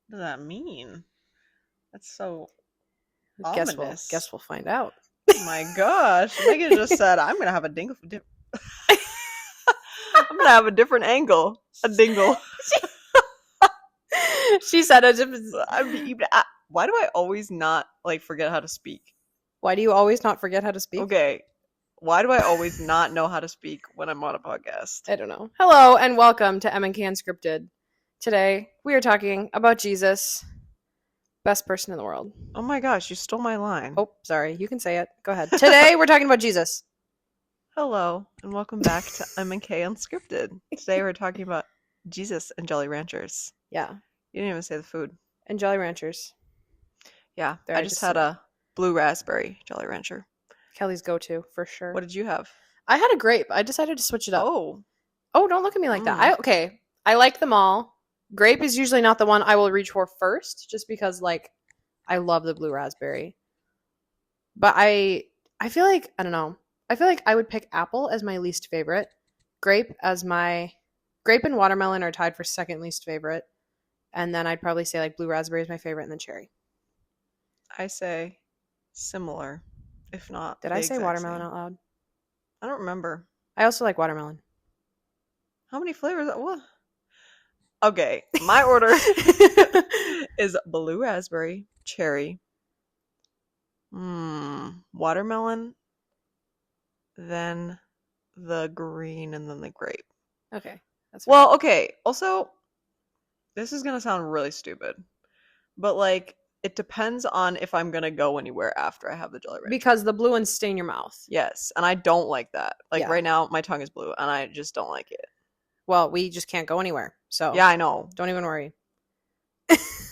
What does that mean? That's so Guess ominous. we'll find out. Oh my gosh. Megan just said, I'm going to have a dingle. I'm going to have a different angle. A dingle. She said it. Why do I always not forget how to speak? Why do you always not forget how to speak? Okay. Why do I always not know how to speak when I'm on a podcast? I don't know. Hello and welcome to M&K Unscripted. Today we are talking about Jesus, best person in the world. Oh my gosh, you stole my line. Oh, sorry. You can say it. Go ahead. Today we're talking about Jesus. Hello and welcome back to M&K Unscripted. Today we're talking about Jesus and Jolly Ranchers. Yeah. You didn't even say the food. And Jolly Ranchers. Yeah, I just had a blue raspberry Jolly Rancher. Kelly's go-to, for sure. What did you have? I had a grape. I decided to switch it up. Oh, don't look at me like that. I like them all. Grape is usually not the one I will reach for first, just because, I love the blue raspberry. But I feel like, I don't know. I feel like I would pick apple as my least favorite. Grape and watermelon are tied for second least favorite. And then I'd probably say, blue raspberry is my favorite, and then cherry. I say similar, if not. Did I say watermelon out loud? I don't remember. I also like watermelon. How many flavors? What? Okay, my order is blue raspberry, cherry, watermelon, then the green, and then the grape. Okay. That's fine. Well, okay. Also, this is gonna sound really stupid, but it depends on if I'm gonna go anywhere after I have the Jolly Rancher. Because the blue ones stain your mouth. Yes, and I don't like that. Yeah. Right now, my tongue is blue, and I just don't like it. Well, we just can't go anywhere, so yeah, I know. Don't even worry.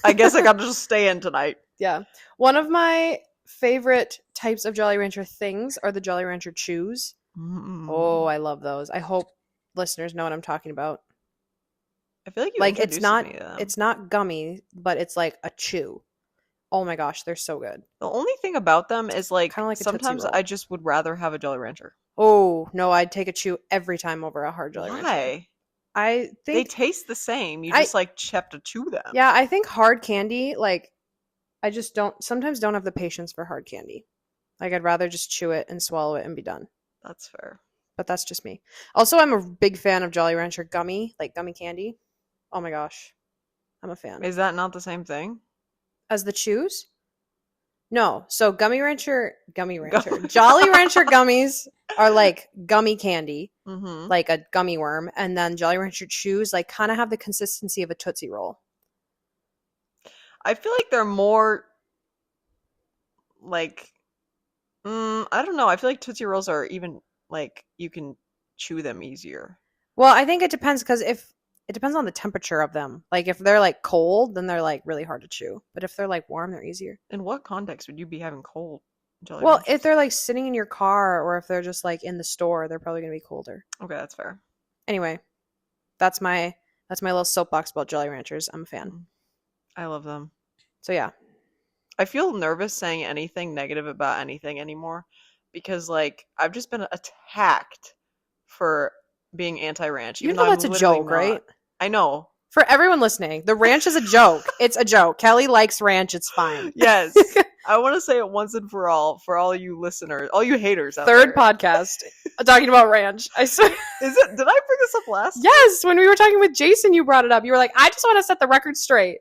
I guess I gotta just stay in tonight. Yeah. One of my favorite types of Jolly Rancher things are the Jolly Rancher chews. Oh, I love those. I hope listeners know what I'm talking about. I feel like you it's not gummy, but it's like a chew. Oh my gosh, they're so good. The only thing about them is kind of like sometimes I just would rather have a Jolly Rancher. Oh no, I'd take a chew every time over a hard Jolly Rancher. Why? I think they taste the same. You just have to chew them. Yeah, I think hard candy, I just sometimes don't have the patience for hard candy. I'd rather just chew it and swallow it and be done. That's fair. But that's just me. Also, I'm a big fan of Jolly Rancher gummy candy. Oh my gosh. I'm a fan. Is that not the same thing as the chews? No. So Jolly Rancher gummies are gummy candy, like a gummy worm, and then Jolly Rancher chews kind of have the consistency of a Tootsie Roll. I feel like they're more I don't know. I feel like Tootsie Rolls are even you can chew them easier. Well, I think it depends because it depends on the temperature of them. If they're cold, then they're really hard to chew. But if they're warm, they're easier. In what context would you be having cold Jolly Well, Ranchers? if they're sitting in your car or if they're just in the store, they're probably gonna be colder. Okay, that's fair. Anyway, that's my little soapbox about Jolly Ranchers. I'm a fan. I love them. So yeah. I feel nervous saying anything negative about anything anymore because I've just been attacked for being anti-ranch. Even though that's a joke, right? I know. For everyone listening, the ranch is a joke. It's a joke. Kelly likes ranch. It's fine. Yes. I want to say it once and for all you listeners, all you haters out Third there. podcast talking about ranch. I swear. Is it? Did I bring this up last? Yes. When we were talking with Jason, you brought it up. You were like, I just want to set the record straight.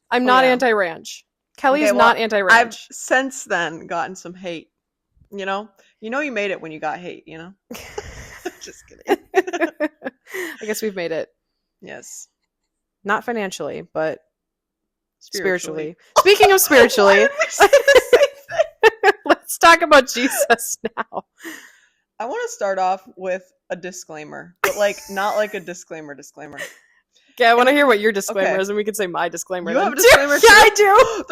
I'm not anti-ranch. Kelly is not anti-ranch. I've since then gotten some hate. You made it when you got hate, Just kidding. I guess we've made it. Yes. Not financially, but spiritually. Speaking of spiritually, let's talk about Jesus now. I want to start off with a disclaimer, but not a disclaimer. Okay, I want to hear what your disclaimer is, and we can say my disclaimer. You have a disclaimer too? Yeah, I do.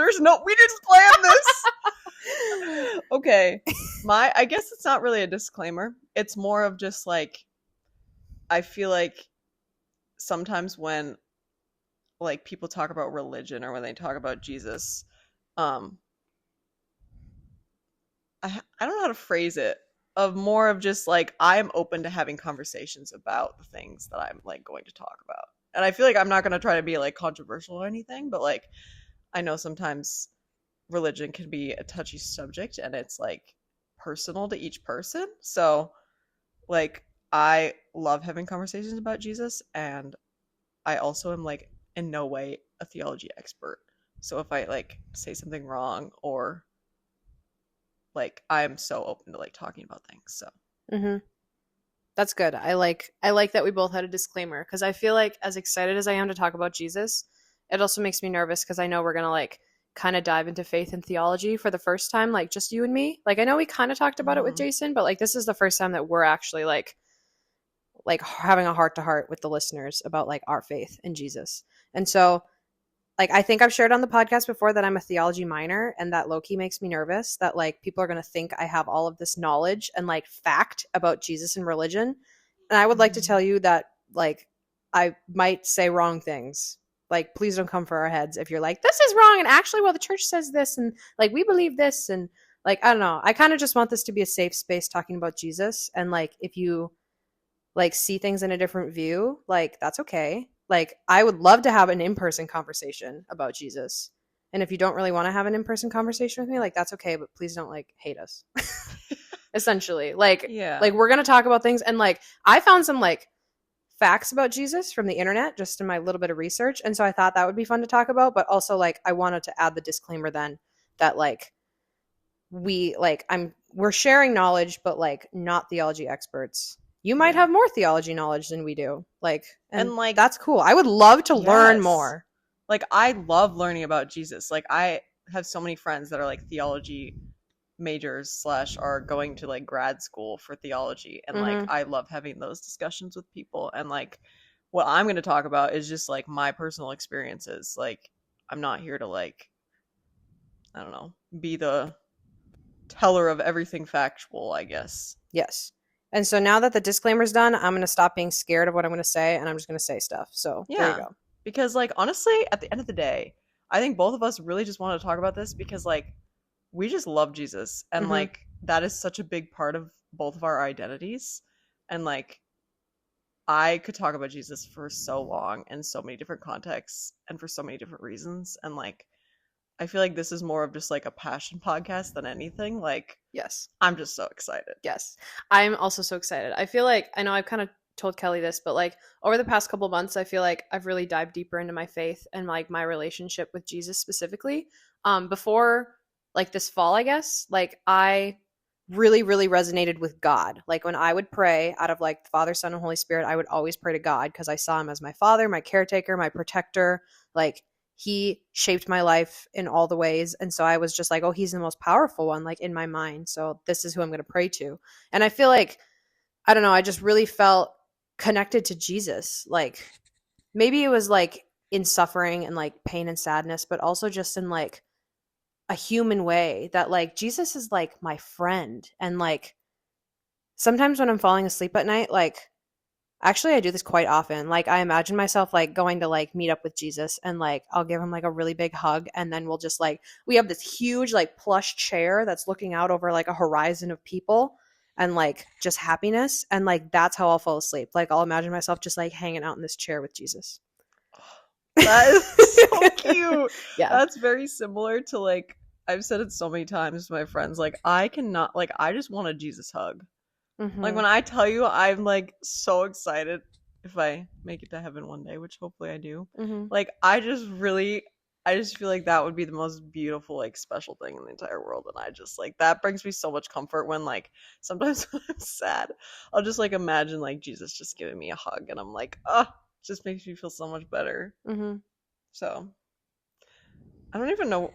We didn't plan this. Okay. I guess it's not really a disclaimer. It's more of just I feel like sometimes when people talk about religion or when they talk about Jesus, I don't know how to phrase it, of more of just I'm open to having conversations about the things that I'm going to talk about. and I feel like I'm not going to try to be like controversial or anything, but like I know sometimes religion can be a touchy subject and it's like personal to each person. So like I love having conversations about Jesus, and I also am like in no way a theology expert. So if I like say something wrong, or like I'm so open to like talking about things. So Mm-hmm. That's good. I like that we both had a disclaimer, because I feel like as excited as I am to talk about Jesus, it also makes me nervous because I know we're gonna like kind of dive into faith and theology for the first time, like just you and me. Like I know we kind of talked about it with Mhm. Jason, but like this is the first time that we're actually like having a heart to heart with the listeners about like our faith in Jesus. And so like I think I've shared on the podcast before that I'm a theology minor, and that low-key makes me nervous that like people are going to think I have all of this knowledge and like fact about Jesus and religion. And I would like to tell you that like I might say wrong things. Like please don't come for our heads if you're like this is wrong, and actually well the church says this, and like we believe this, and like I don't know. I kind of just want this to be a safe space talking about Jesus, and like if you like see things in a different view, like that's okay. Like I would love to have an in-person conversation about Jesus. And if you don't really want to have an in-person conversation with me, like that's okay, but please don't like hate us. Essentially. Yeah. Like we're going to talk about things, and like I found some like facts about Jesus from the internet just in my little bit of research, and so I thought that would be fun to talk about, but also like I wanted to add the disclaimer then that like we're sharing knowledge, but like not theology experts. You might Yeah. have more theology knowledge than we do. Like, and like that's cool. I would love to learn yes. more. Like I love learning about Jesus. Like I have so many friends that are like theology majors slash are going to like grad school for theology, and like Mm-hmm. I love having those discussions with people. And like what I'm going to talk about is just like my personal experiences. Like I'm not here to like, I don't know, be the teller of everything factual, I guess. Yes. And so now that the disclaimer's done, I'm going to stop being scared of what I'm going to say, and I'm just going to say stuff. So there you Yeah. go. Because like honestly, at the end of the day, I think both of us really just want to talk about this because like we just love Jesus, and Mm-hmm. like that is such a big part of both of our identities. And like I could talk about Jesus for so long in so many different contexts and for so many different reasons, and like I feel like this is more of just like a passion podcast than anything. Like Yes. I'm just so excited. Yes. I'm also so excited. I feel like I know I've kind of told Kelly this, but like over the past couple months, I feel like I've really dived deeper into my faith and like my relationship with Jesus specifically. Before like this fall, I guess, like I really, really resonated with God. Like when I would pray out of like the Father, Son, and Holy Spirit, I would always pray to God because I saw him as my father, my caretaker, my protector. Like he shaped my life in all the ways. And so I was just like, oh, he's the most powerful one, like in my mind. So this is who I'm going to pray to. And I feel like, I don't know, I just really felt connected to Jesus. Like maybe it was like in suffering and like pain and sadness, but also just in like a human way that like Jesus is like my friend. And like sometimes when I'm falling asleep at night, like actually, I do this quite often. Like, I imagine myself like going to like meet up with Jesus, and like I'll give him like a really big hug, and then we'll just like we have this huge like plush chair that's looking out over like a horizon of people and like just happiness, and like that's how I'll fall asleep. Like I'll imagine myself just like hanging out in this chair with Jesus. That is so cute. Yeah. That's very similar to like I've said it so many times to my friends. Like I cannot, like I just want a Jesus hug. Mm-hmm. Like when I tell you I'm like so excited if I make it to heaven one day, which hopefully I do. Mm-hmm. Like I just feel like that would be the most beautiful like special thing in the entire world, and I just like that brings me so much comfort when like sometimes when I'm sad, I'll just like imagine like Jesus just giving me a hug, and I'm like, oh, it just makes me feel so much better. Mm-hmm. So I don't even know.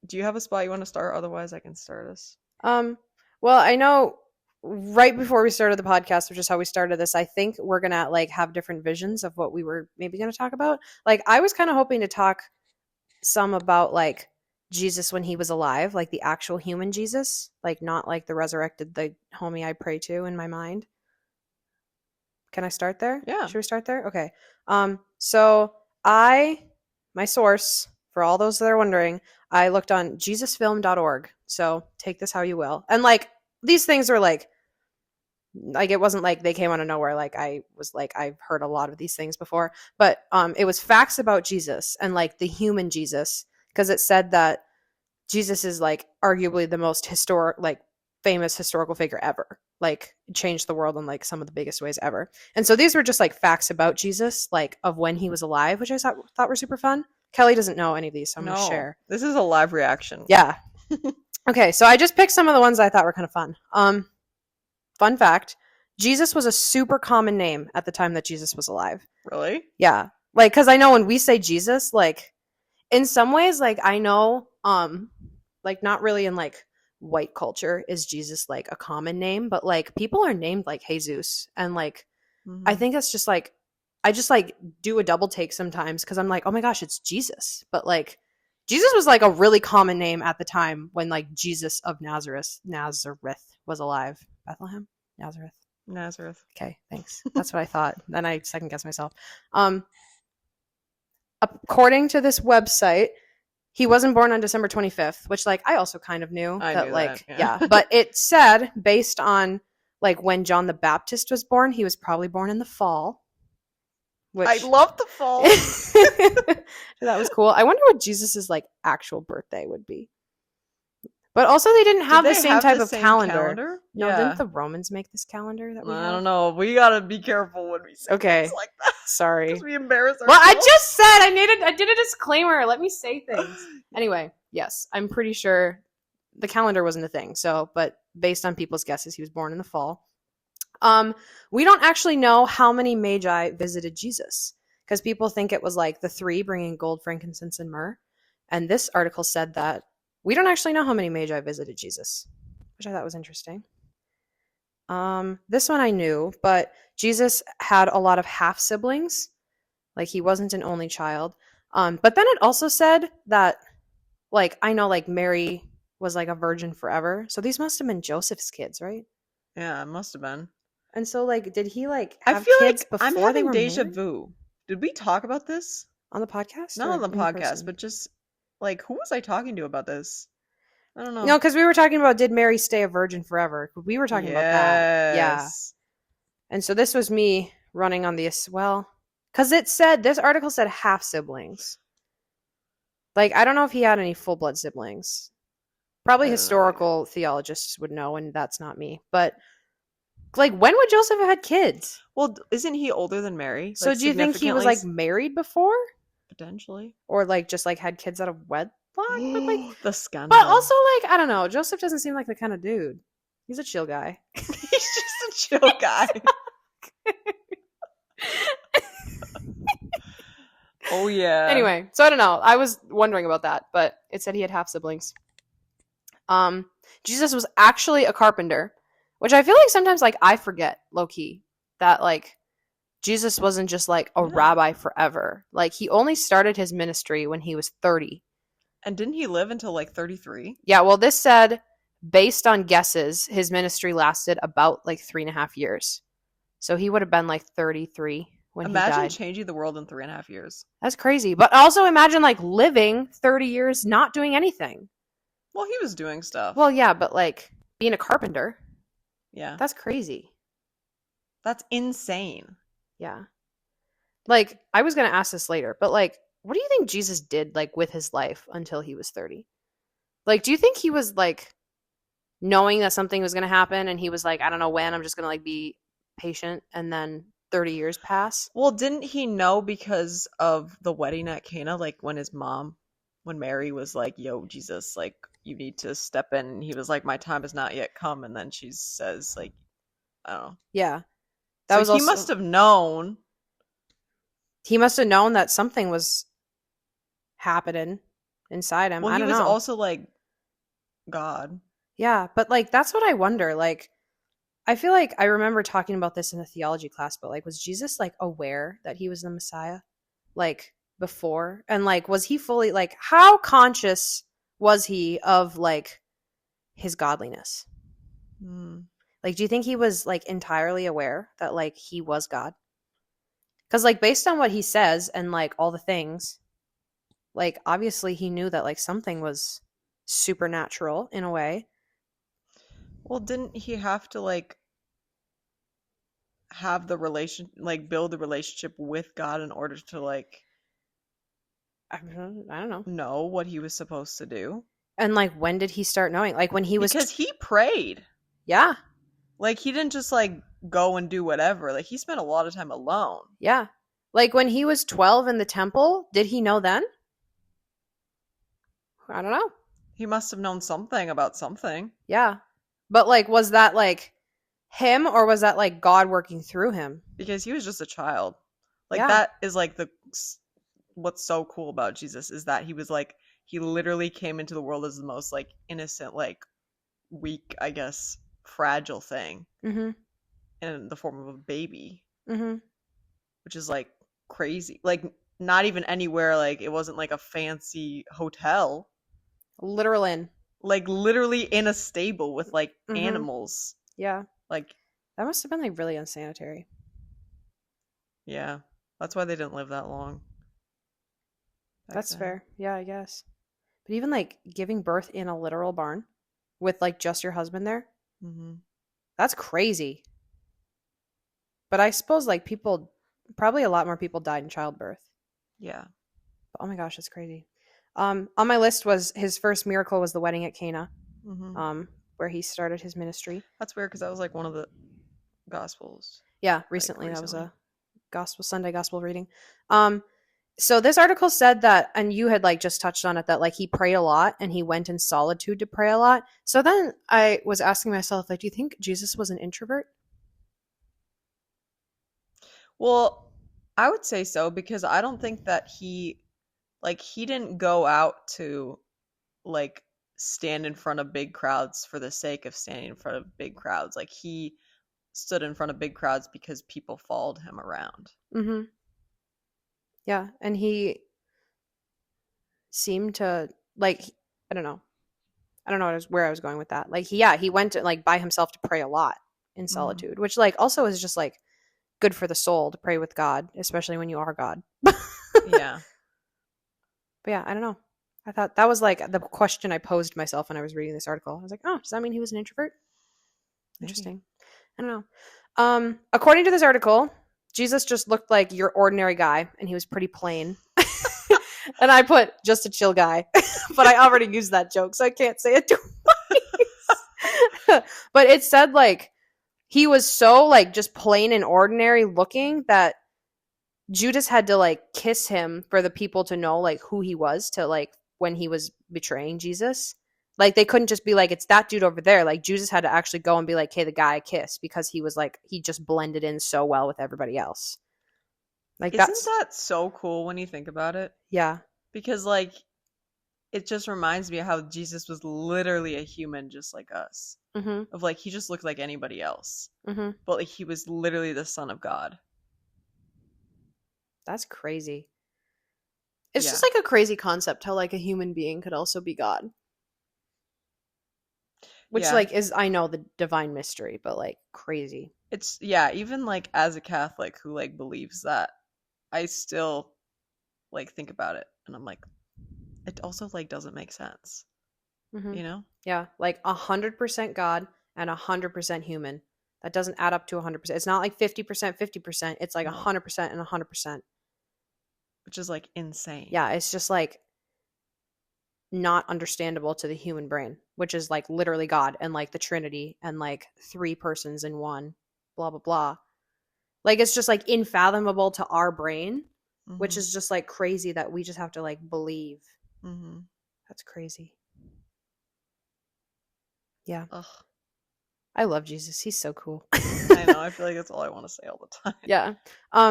Do you have a spot you want to start? Otherwise, I can start us. Well, I know right before we started the podcast, which is how we started this, I think we're gonna like have different visions of what we were maybe gonna talk about. Like I was kind of hoping to talk some about like Jesus when he was alive, like the actual human Jesus, like not like the resurrected, the homie I pray to in my mind. Can I start there? Yeah. Should we start there? Okay. So my source for all those that are wondering, I looked on jesusfilm.org. So take this how you will. And like these things are like Like, it wasn't like they came out of nowhere. Like, I was like, I've heard a lot of these things before, but it was facts about Jesus and like the human Jesus, because it said that Jesus is like arguably the most famous historical figure ever. Like, changed the world in like some of the biggest ways ever. And so these were just like facts about Jesus, like of when he was alive, which I thought were super fun. Kelly doesn't know any of these, so I'm going to share. This is a live reaction. Yeah. Okay, so I just picked some of the ones I thought were kind of fun. Fun fact, Jesus was a super common name at the time that Jesus was alive. Really? Yeah. Like, because I know when we say Jesus, like, in some ways, like, I know, like, not really in, like, white culture is Jesus, like, a common name, but, like, people are named, like, Jesus. And, like, I think it's just, like, I just, like, do a double take sometimes because I'm like, oh my gosh, it's Jesus. But, like, Jesus was, like, a really common name at the time when, like, Jesus of Nazareth was alive. Bethlehem? Nazareth. Okay, thanks. That's what I thought. Then I second guessed myself. According to this website, he wasn't born on December 25th, which, like, I also kind of knew. I knew like, that, yeah. But it said, based on, like, when John the Baptist was born, he was probably born in the fall. Which... I love the fall. That was cool. I wonder what Jesus's, like, actual birthday would be. But also, they didn't have the same type of calendar. No, yeah. Didn't the Romans make this calendar that we have? I don't know. We gotta be careful when we say things like that. Sorry. Because we embarrass ourselves. Well, I just said I did a disclaimer. Let me say things. Anyway, yes, I'm pretty sure the calendar wasn't a thing. So, but based on people's guesses, he was born in the fall. We don't actually know how many magi visited Jesus, because people think it was like the 3 bringing gold, frankincense, and myrrh. And this article said that we don't actually know how many magi visited Jesus, which I thought was interesting. This one I knew, but Jesus had a lot of half-siblings. Like, he wasn't an only child. But then it also said that, like, I know, like, Mary was, like, a virgin forever. So these must have been Joseph's kids, right? Yeah, it must have been. And so, like, did he, like, have kids before I'm they were deja married? vu. Did we talk about this? On the podcast? Not on the podcast, but just... Like, who was I talking to about this? I don't know. No, because we were talking about, did Mary stay a virgin forever? We were talking about that. Yeah. And so this was me running on this. Well, because this article said half siblings. Like, I don't know if he had any full blood siblings. Probably historical theologists would know, and that's not me. But, like, when would Joseph have had kids? Well, isn't he older than Mary? So do you think he was, like, married before? Potentially. Or, like, just, like, had kids out of wedlock? But, like, the scandal. But also, like, I don't know. Joseph doesn't seem like the kind of dude. He's a chill guy. He's just a chill guy. Oh, yeah. Anyway, so I don't know. I was wondering about that, but it said he had half siblings. Jesus was actually a carpenter, which I feel like sometimes, like, I forget, low-key, that, like, Jesus wasn't just, like, a rabbi forever. Like, he only started his ministry when he was 30. And didn't he live until, like, 33? Yeah, well, this said, based on guesses, his ministry lasted about, like, 3.5 years. So he would have been, like, 33 when he died. Imagine changing the world in 3.5 years. That's crazy. But also imagine, like, living 30 years not doing anything. Well, he was doing stuff. Well, yeah, but, like, being a carpenter. Yeah. That's crazy. That's insane. Yeah. Like, I was going to ask this later, but, like, what do you think Jesus did, like, with his life until he was 30? Like, do you think he was, like, knowing that something was going to happen and he was like, I don't know when, I'm just going to, like, be patient, and then 30 years pass? Well, didn't he know because of the wedding at Cana, like, when Mary was like, yo, Jesus, like, you need to step in, and he was like, my time has not yet come, and then she says, like, I don't know. Yeah. He must have known. He must have known that something was happening inside him. Well, I don't know. He was also, like, God. Yeah, but, like, that's what I wonder. Like, I feel like I remember talking about this in a theology class, but, like, was Jesus, like, aware that he was the Messiah? Like, before? And, like, was he fully, like, how conscious was he of, like, his godliness? Like, do you think he was, like, entirely aware that, like, he was God? Because, like, based on what he says and, like, all the things, like, obviously he knew that, like, something was supernatural in a way. Well, didn't he have to, like, have the build the relationship with God in order to like I don't know. know what he was supposed to do? And like, when did he start knowing? Like when he was, Because he prayed. yeah, Like he didn't just like go and do whatever. Like he spent a lot of time alone. yeah. Like when he was 12 in the temple, did he know then? I don't know. He must have known something about something. Yeah. But like, was that like him or was that like God working through him? Because he was just a child. Like Yeah. that is like what's so cool about Jesus is that he was like he literally came into the world as the most like innocent, like weak, I guess, fragile thing Mm-hmm. in the form of a baby, Mm-hmm. which is like crazy. Like not even anywhere, like it wasn't like a fancy hotel. Literal in. Like literally in a stable with like Mm-hmm. animals. Yeah. Like That must have been like really unsanitary. yeah. That's why they didn't live that long. That's Then. fair. Yeah, I guess. But even like giving birth in a literal barn with like just your husband there, that's crazy. But I suppose like probably a lot more people died in childbirth. Yeah. But, oh my gosh, that's crazy. On my list was his first miracle was the wedding at Cana, where he started his ministry. That's weird because that was like one of the Gospels. Yeah, recently. That was a Sunday gospel reading. So this article said that, and you had like just touched on it, that like he prayed a lot and he went in solitude to pray a lot. So then I was asking myself, like, do you think Jesus was an introvert? Well, I would say so because I don't think that he didn't go out to like stand in front of big crowds for the sake of standing in front of big crowds. Like he stood in front of big crowds because people followed him around. Mm-hmm. Yeah, and he seemed to like, I don't know where I was going with that. Like he went to, like by himself to pray a lot in solitude, which like also is just like good for the soul to pray with God, especially when you are God. Yeah. But yeah, I don't know. I thought that was like the question I posed myself when I was reading this article. I was like, oh, does that mean he was an introvert? Maybe. Interesting. I don't know. According to this article, Jesus just looked like your ordinary guy, and he was pretty plain. And I put just a chill guy, but I already used that joke, so I can't say it twice. But it said like he was so like just plain and ordinary looking that Judas had to like kiss him for the people to know like who he was, to like when he was betraying Jesus. Like they couldn't just be like, it's that dude over there. Like Judas had to actually go and be like, hey, the guy I kiss, because he was like, he just blended in so well with everybody else. Like Isn't that so cool when you think about it? Yeah. Because like it just reminds me of how Jesus was literally a human just like us. Mm-hmm. Of like he just looked like anybody else. Mm-hmm. But like he was literally the Son of God. That's crazy. It's just like a crazy concept how like a human being could also be God. Which like is, I know, the divine mystery, but like crazy. It's even like as a Catholic who like believes that, I still like think about it and I'm like, it also like doesn't make sense. Mm-hmm. You know? Yeah, like 100% God and 100% human. That doesn't add up to 100%. It's not like 50%, 50%. It's like 100% and 100%. Which is like insane. Yeah, it's just like not understandable to the human brain, which is like literally God and like the Trinity and like 3 persons in one, blah, blah, blah. Like it's just like unfathomable to our brain, which is just like crazy that we just have to like believe. That's crazy. Yeah. Ugh. I love Jesus. He's so cool. I know. I feel like that's all I want to say all the time. Yeah.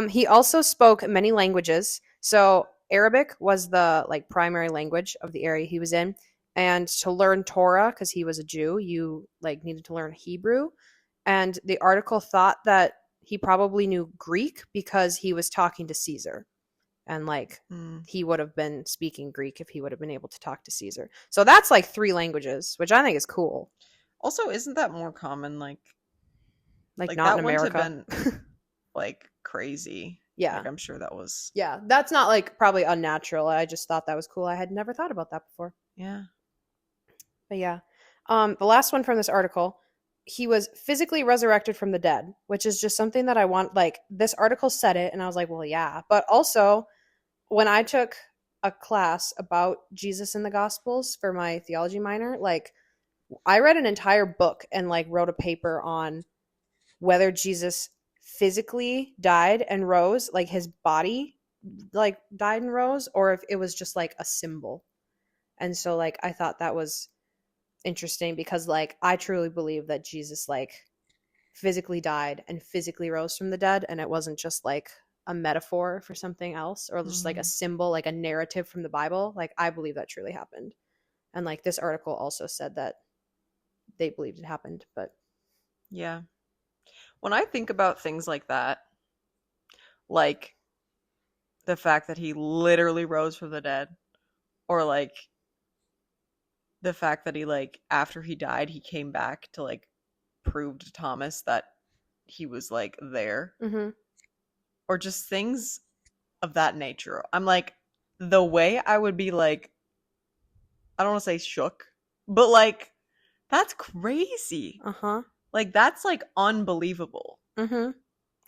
He also spoke many languages. So Arabic was the like primary language of the area he was in. And to learn Torah, because he was a Jew, you like needed to learn Hebrew. And the article thought that he probably knew Greek because he was talking to Caesar. And like he would have been speaking Greek if he would have been able to talk to Caesar. So that's like 3 languages, which I think is cool. Also, isn't that more common? Like not that in America. Wouldn't have been like crazy. Yeah. Like, I'm sure that was. Yeah, that's not like probably unnatural. I just thought that was cool. I had never thought about that before. Yeah. But yeah. The last one from this article. he was physically resurrected from the dead, which is just something that I want. Like, this article said it, and I was like, well, yeah. But also, when I took a class about Jesus in the Gospels for my theology minor, like, I read an entire book and like wrote a paper on whether Jesus physically died and rose, like his body like died and rose, or if it was just like a symbol. And so like I thought that was interesting because like I truly believe that Jesus like physically died and physically rose from the dead, and it wasn't just like a metaphor for something else or just like a symbol, like a narrative from the Bible. Like I believe that truly happened. And like this article also said that they believed it happened, but Yeah. When I think about things like that, like the fact that he literally rose from the dead, or like the fact that he like after he died he came back to like prove to Thomas that he was like there, or just things of that nature. I'm like, the way I would be like, I don't want to say shook, but like that's crazy. Like that's like unbelievable.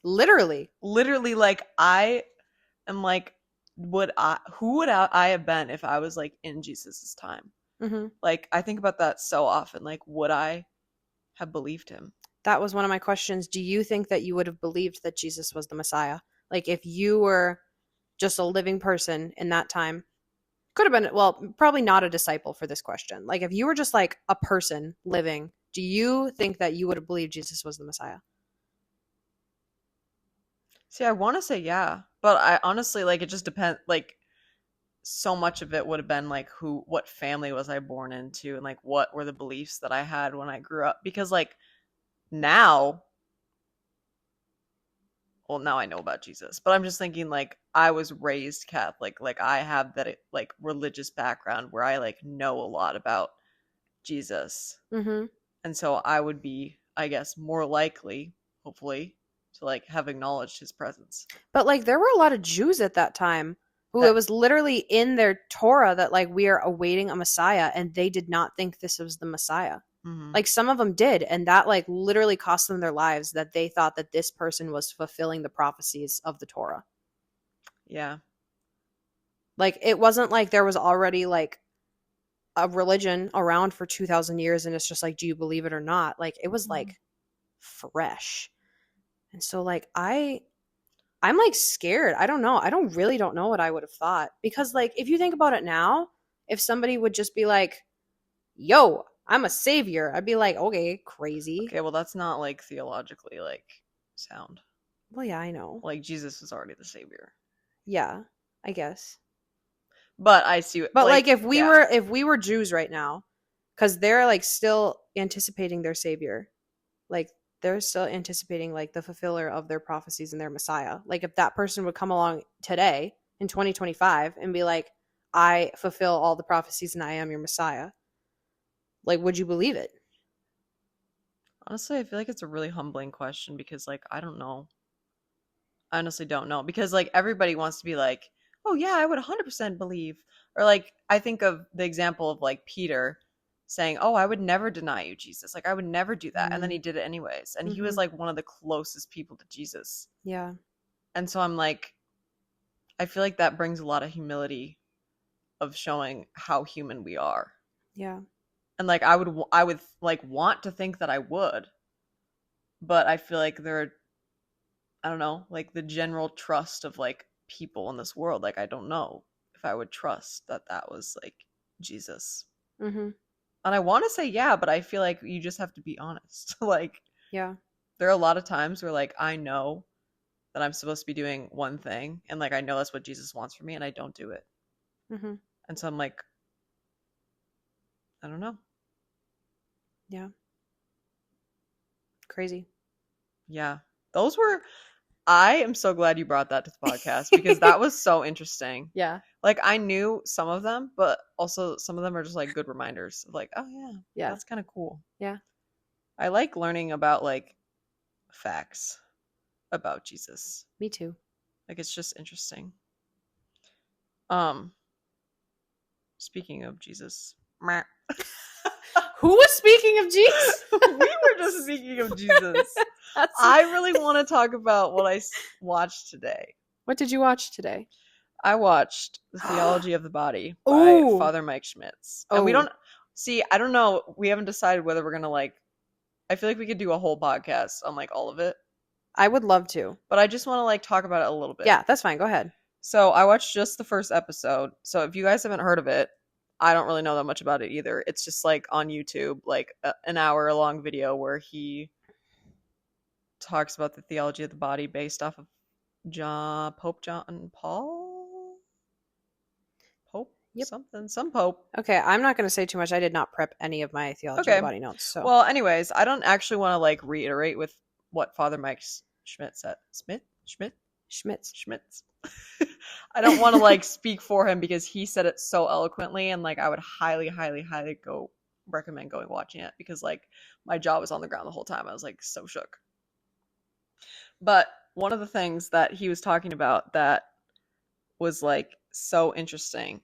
Literally, like I am like, who would I have been if I was like in Jesus's time? Like I think about that so often. Like, would I have believed him? That was one of my questions. Do you think that you would have believed that Jesus was the Messiah? Like if you were just a living person in that time, could have been, well, probably not a disciple for this question. Like if you were just like a person living, do you think that you would have believed Jesus was the Messiah? See, I want to say yeah, but I honestly, like, it just depends. Like, so much of it would have been like what family was I born into, and like what were the beliefs that I had when I grew up. Because like now, well, now I know about Jesus, but I'm just thinking like I was raised Catholic. Like I have that like religious background where I like know a lot about Jesus, and so I would be, I guess, more likely, hopefully, to like have acknowledged his presence. But like there were a lot of Jews at that time who it was literally in their Torah that like we are awaiting a Messiah, and they did not think this was the Messiah. Like some of them did, and that like literally cost them their lives, that they thought that this person was fulfilling the prophecies of the Torah. Yeah. Like it wasn't like there was already like a religion around for 2,000 years and it's just like, do you believe it or not? Like it was like fresh. And so like I'm like scared. I don't know. I don't know what I would have thought, because like if you think about it now, if somebody would just be like, yo, I'm a savior, I'd be like, okay, crazy. Okay, well that's not like theologically like sound. Well, yeah, I know. Like Jesus was already the savior. Yeah, I guess. But I see. But like if we were Jews right now, because they're like still anticipating their savior, like they're still anticipating like the fulfiller of their prophecies and their Messiah. Like if that person would come along today in 2025 and be like, I fulfill all the prophecies and I am your Messiah, like would you believe it? Honestly, I feel like it's a really humbling question, because like I don't know. I honestly don't know, because like everybody wants to be like, oh yeah, I would 100% believe. Or like I think of the example of like Peter saying, oh, I would never deny you, Jesus. Like I would never do that. And then he did it anyways. And he was like one of the closest people to Jesus. Yeah. And so I'm like, I feel like that brings a lot of humility of showing how human we are. Yeah. And like I would like want to think that I would, but I feel like there are, I don't know, like the general trust of like people in this world. Like I don't know if I would trust that that was like Jesus. And I want to say yeah, but I feel like you just have to be honest. Like, yeah, there are a lot of times where like I know that I'm supposed to be doing one thing, and like I know that's what Jesus wants for me, and I don't do it. And so I'm like, I don't know. Yeah. Crazy. Yeah. Those were, I am so glad you brought that to the podcast, because that was so interesting. Yeah. Like I knew some of them, but also some of them are just like good reminders of like, oh yeah, yeah, that's kind of cool. Yeah. I like learning about like facts about Jesus. Me too. Like it's just interesting. Speaking of Jesus. Who was speaking of Jesus? We were just speaking of Jesus. I really want to talk about what I watched today. What did you watch today? I watched The Theology of the Body by Father Mike Schmitz. And we don't see, I don't know, we haven't decided whether we're going to like, I feel like we could do a whole podcast on like all of it. I would love to. But I just want to like talk about it a little bit. Yeah, that's fine. Go ahead. So I watched just the first episode. So if you guys haven't heard of it, I don't really know that much about it either. It's just like on YouTube, like an hour long video where he talks about the theology of the body based off of Pope John Paul? Pope? Yep. Some Pope. Okay, I'm not going to say too much. I did not prep any of my theology of the body notes. So. Well, anyways, I don't actually want to like reiterate with what Father Mike Schmidt said. Schmitz. I don't want to like speak for him because he said it so eloquently, and like I would highly recommend going watching it because like my jaw was on the ground the whole time. I was like so shook. But one of the things that he was talking about that was like so interesting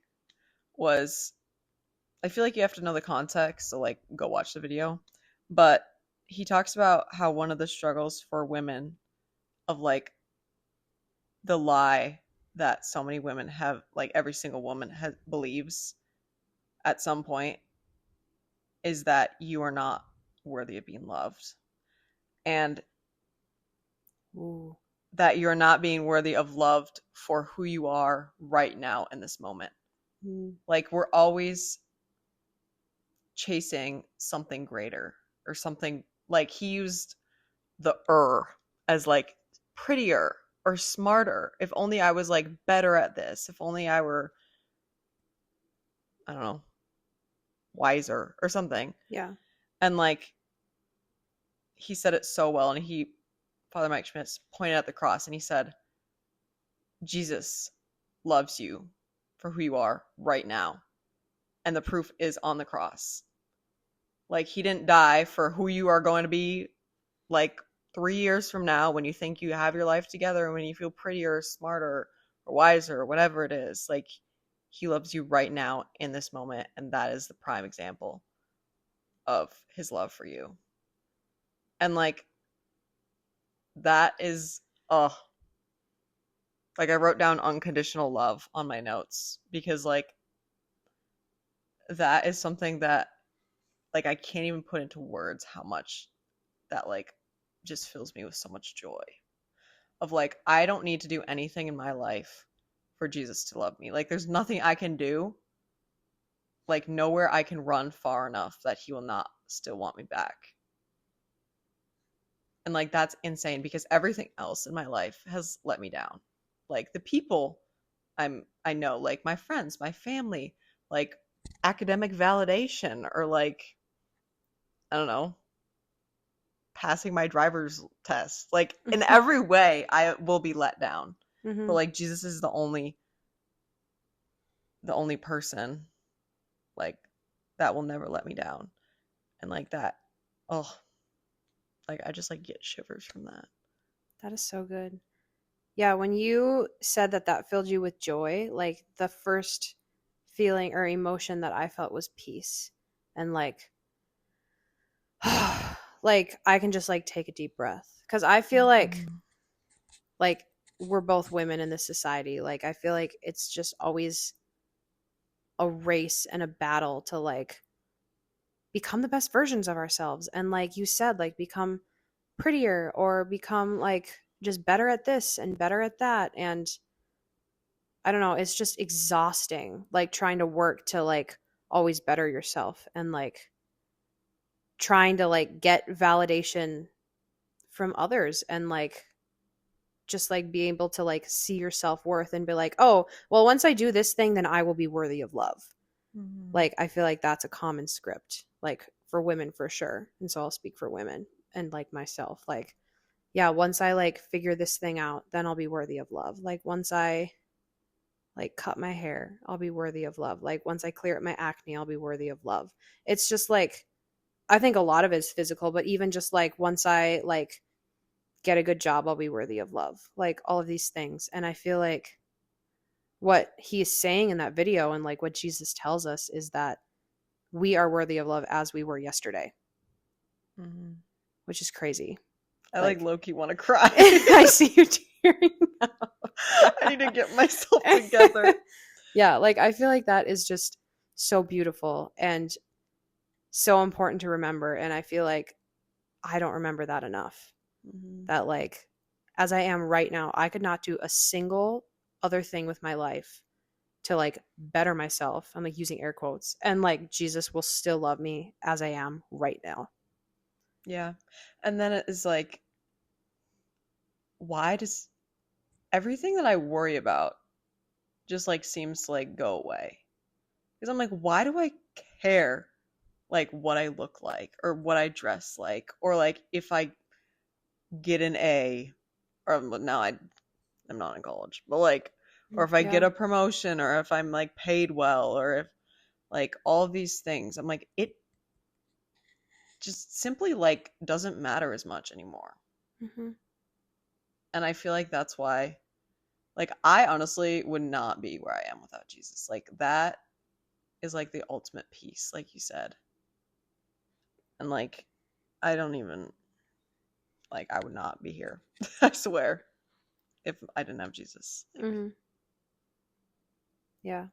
was, I feel like you have to know the context, so like go watch the video. But he talks about how one of the struggles for women of like the lie that so many women have, like every single woman believes at some point, is that you are not worthy of being loved. And that you're not being worthy of loved for who you are right now in this moment. Like we're always chasing something greater or something, like he used the as like prettier or smarter. If only I was like better at this. If only I were, I don't know, wiser or something. Yeah. And like he said it so well, and Father Mike Schmitz pointed at the cross and he said, Jesus loves you for who you are right now. And the proof is on the cross. Like he didn't die for who you are going to be like 3 years from now when you think you have your life together and when you feel prettier, smarter, or wiser, or whatever it is. Like he loves you right now in this moment. And that is the prime example of his love for you. And like, that is, like I wrote down unconditional love on my notes because like that is something that like I can't even put into words how much that like just fills me with so much joy of like, I don't need to do anything in my life for Jesus to love me. Like there's nothing I can do, like nowhere I can run far enough that he will not still want me back. And like that's insane because everything else in my life has let me down. Like the people I know, like my friends, my family, like academic validation, or like, I don't know, passing my driver's test. Like in every way I will be let down. But like Jesus is the only person like that will never let me down. And like that, like I just like get shivers from that. That is so good. Yeah, when you said that filled you with joy, like the first feeling or emotion that I felt was peace. And like like I can just like take a deep breath, cuz I feel like we're both women in this society. Like I feel like it's just always a race and a battle to like become the best versions of ourselves, and like you said, like become prettier or become like just better at this and better at that. And I don't know, it's just exhausting, like trying to work to like always better yourself and like trying to like get validation from others and like just like be able to like see your self-worth and be like, oh, well, once I do this thing, then I will be worthy of love. Like I feel like that's a common script, like for women for sure. And so I'll speak for women and like myself, like, yeah, once I like figure this thing out, then I'll be worthy of love. Like once I like cut my hair, I'll be worthy of love. Like once I clear up my acne, I'll be worthy of love. It's just like, I think a lot of it is physical, but even just like once I like get a good job, I'll be worthy of love. Like all of these things. And I feel like what he is saying in that video and like what Jesus tells us is that we are worthy of love as we were yesterday, Mm-hmm. which is crazy. I like low-key want to cry. I see you tearing up. I need to get myself together. Yeah, like I feel like that is just so beautiful and so important to remember. And I feel like I don't remember that enough. Mm-hmm. That like, as I am right now, I could not do a single other thing with my life to like better myself. I'm like using air quotes. And like Jesus will still love me as I am right now. Yeah. And then it is like, why does everything that I worry about just like seems to like go away? Because I'm like, why do I care like what I look like or what I dress like or like if I get an A or now I'm not in college, but like or if I get a promotion or if I'm like paid well or if like all of these things. I'm like it just simply like doesn't matter as much anymore. Mm-hmm. And I feel like that's why like I honestly would not be where I am without Jesus. Like that is like the ultimate peace, like you said. And like I don't even like I would not be here. I swear. If I didn't have Jesus. Like, mm-hmm. Yeah.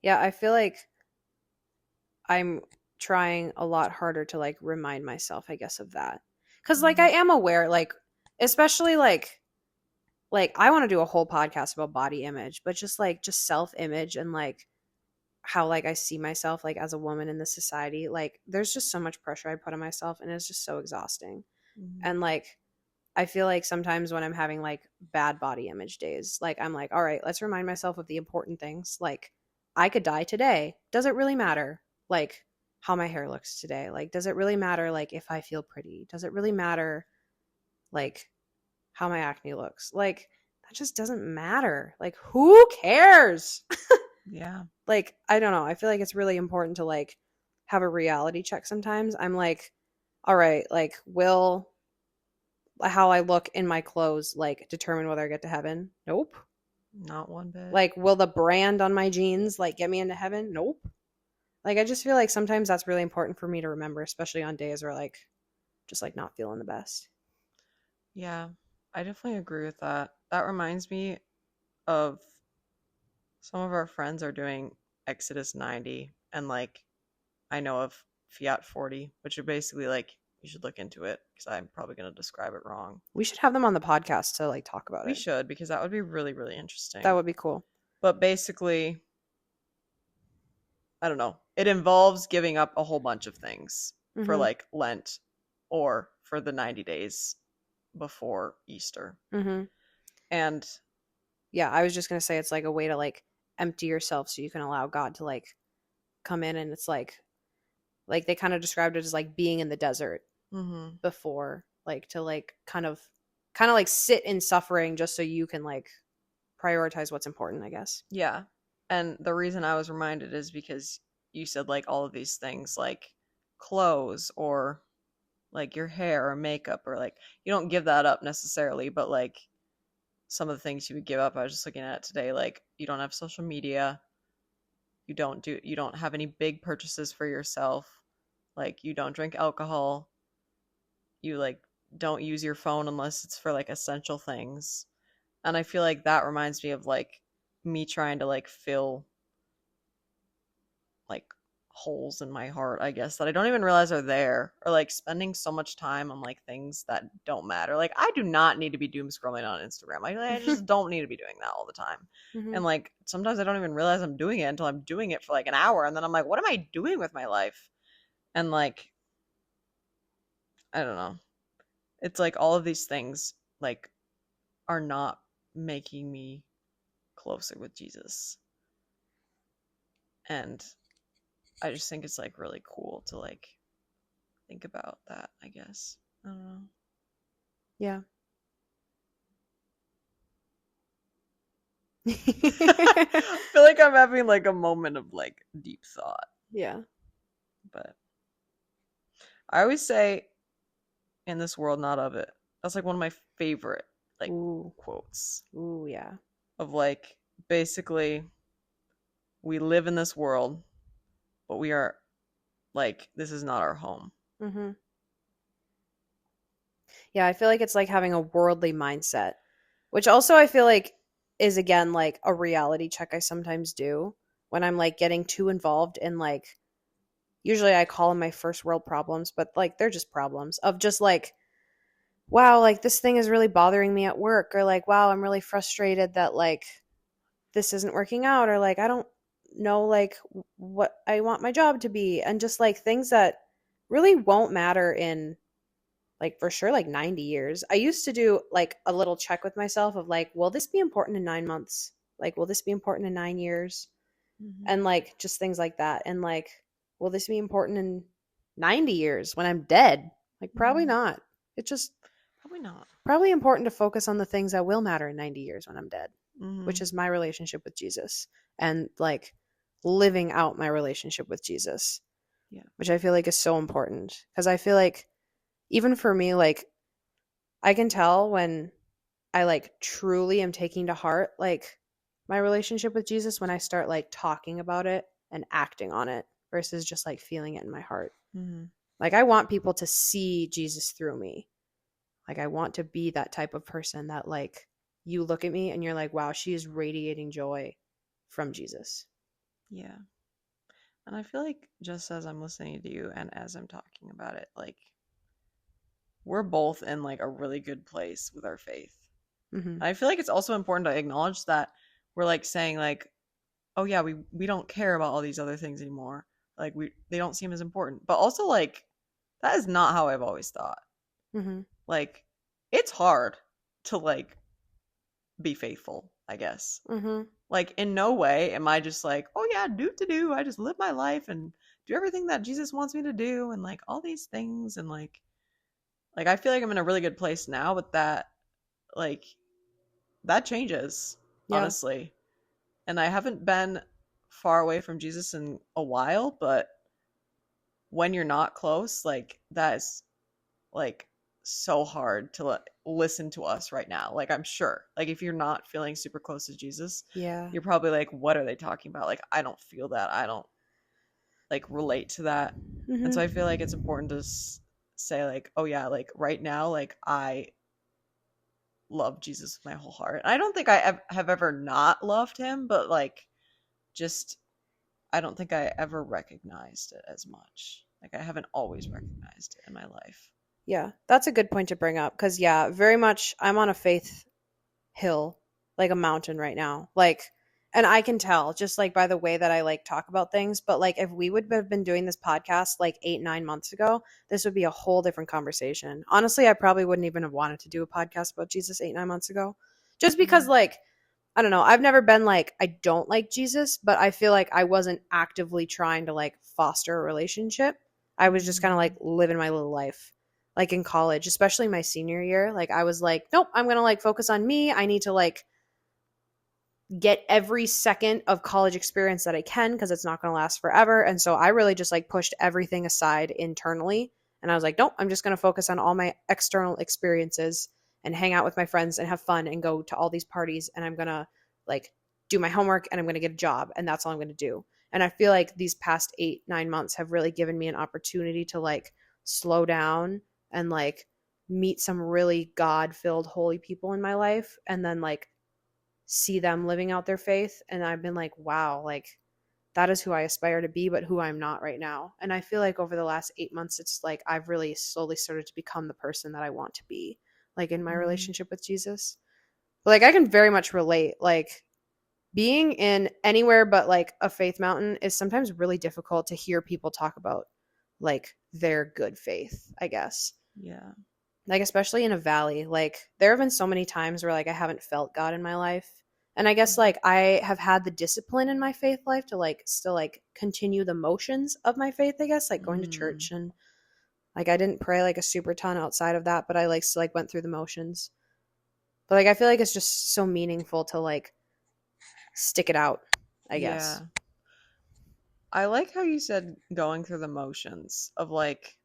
Yeah, I feel like I'm trying a lot harder to like remind myself, I guess, of that. Cuz like I am aware like especially like I want to do a whole podcast about body image, but just self-image and like how like I see myself like as a woman in this society, like there's just so much pressure I put on myself and it's just so exhausting. And like I feel like sometimes when I'm having like bad body image days, like I'm like, all right, let's remind myself of the important things. Like I could die today. Does it really matter? Like how my hair looks today? Like does it really matter like if I feel pretty? Does it really matter like how my acne looks? Like that just doesn't matter. Like who cares? Yeah. Like I don't know. I feel like it's really important to like have a reality check sometimes. I'm like, all right, like will how I look in my clothes like determine whether I get to heaven? Nope. Not one bit. Like will the brand on my jeans like get me into heaven? Nope. Like I just feel like sometimes that's really important for me to remember, especially on days where like just like not feeling the best. Yeah, I definitely agree with that. That reminds me of some of our friends are doing Exodus 90 and like I know of Fiat 40, which are basically like you should look into it because I'm probably going to describe it wrong. We should have them on the podcast to like talk about it. We should because that would be really, really interesting. That would be cool. But basically, I don't know. It involves giving up a whole bunch of things for like Lent or for the 90 days before Easter. And yeah, I was just going to say it's like a way to like empty yourself so you can allow God to like come in, and it's like they kind of described it as like being in the desert before, like to like kind of like sit in suffering just so you can like prioritize what's important, I guess. Yeah. And the reason I was reminded is because you said like all of these things like clothes or like your hair or makeup or like you don't give that up necessarily, but like some of the things you would give up, I was just looking at it today, like you don't have social media, you don't have any big purchases for yourself, like you don't drink alcohol, you like don't use your phone unless it's for like essential things. And I feel like that reminds me of like me trying to like fill like holes in my heart, I guess, that I don't even realize are there, or like spending so much time on like things that don't matter. Like I do not need to be doom scrolling on Instagram. I just don't need to be doing that all the time. And like sometimes I don't even realize I'm doing it until I'm doing it for like an hour, and then I'm like, what am I doing with my life? And like I don't know. It's like all of these things like are not making me closer with Jesus. And I just think it's like really cool to like think about that, I guess. I don't know. Yeah. I feel like I'm having like a moment of like deep thought. Yeah. But I always say in this world, not of it. That's like one of my favorite like quotes. Ooh, yeah. Of like basically we live in this world, but we are like this is not our home. Mm-hmm. Yeah, I feel like it's like having a worldly mindset, which also I feel like is again like a reality check I sometimes do when I'm like getting too involved in like usually I call them my first world problems, but like they're just problems of just like wow, like this thing is really bothering me at work, or like wow, I'm really frustrated that like this isn't working out, or like I don't know like what I want my job to be, and just like things that really won't matter in like for sure like 90 years. I used to do like a little check with myself of like will this be important in 9 months? Like will this be important in 9 years? Mm-hmm. And like just things like that. And like will this be important in 90 years when I'm dead? Like probably Mm-hmm. not. It's just Probably not. probably important to focus on the things that will matter in 90 years when I'm dead, Mm-hmm. which is my relationship with Jesus and like living out my relationship with Jesus, Yeah. which I feel like is so important because I feel like even for me, like I can tell when I like truly am taking to heart like my relationship with Jesus when I start like talking about it and acting on it versus just like feeling it in my heart. Mm-hmm. Like I want people to see Jesus through me. Like I want to be that type of person that like you look at me and you're like, wow, she is radiating joy from Jesus. Yeah. And I feel like just as I'm listening to you and as I'm talking about it, like we're both in like a really good place with our faith. Mm-hmm. I feel like it's also important to acknowledge that we're like saying like, oh yeah, we don't care about all these other things anymore. Like they don't seem as important. But also like that is not how I've always thought. Mm-hmm. Like it's hard to like be faithful, I guess. Mm-hmm. Like in no way am I just like, oh yeah, do to do. I just live my life and do everything that Jesus wants me to do and like all these things and like I feel like I'm in a really good place now, but like that changes, Yeah. honestly. And I haven't been far away from Jesus in a while, but when you're not close, like that is like so hard to listen to us right now. Like I'm sure, like if you're not feeling super close to Jesus, Yeah. you're probably like, what are they talking about? Like I don't feel that. I don't like relate to that. And so I Mm-hmm. feel like it's important to say like, oh yeah, like right now, like I love Jesus with my whole heart. I don't think I have ever not loved him, but like just I don't think I ever recognized it as much. Like I haven't always recognized it in my life. Yeah. That's a good point to bring up because yeah, very much I'm on a faith hill, like a mountain right now. Like, and I can tell just like by the way that I like talk about things. But like, if we would have been doing this podcast like 8, 9 months ago, this would be a whole different conversation. Honestly, I probably wouldn't even have wanted to do a podcast about Jesus 8, 9 months ago, just because Mm-hmm. like, I don't know. I've never been like, I don't like Jesus, but I feel like I wasn't actively trying to like foster a relationship. I was just kind of like Mm-hmm. living my little life like in college, especially my senior year. Like I was like, nope, I'm going to like focus on me. I need to like get every second of college experience that I can because it's not going to last forever. And so I really just like pushed everything aside internally. And I was like, nope, I'm just going to focus on all my external experiences and hang out with my friends and have fun and go to all these parties. And I'm going to like do my homework and I'm going to get a job. And that's all I'm going to do. And I feel like these past 8, 9 months have really given me an opportunity to like slow down and like meet some really God filled holy people in my life. And then like see them living out their faith, and I've been like wow, like that is who I aspire to be but who I'm not right now. And I feel like over the last 8 months it's like I've really slowly started to become the person that I want to be like in my Mm-hmm. relationship with Jesus. But like I can very much relate, like being in anywhere but like a faith mountain is sometimes really difficult to hear people talk about like their good faith, I guess. Yeah. Like especially in a valley, like there have been so many times where like I haven't felt God in my life, and I guess Mm-hmm. like I have had the discipline in my faith life to like still like continue the motions of my faith, I guess, like going to Mm. church, and like I didn't pray like a super ton outside of that, but I like still like went through the motions. But like I feel like it's just so meaningful to like stick it out, I guess. Yeah. I like how you said going through the motions of like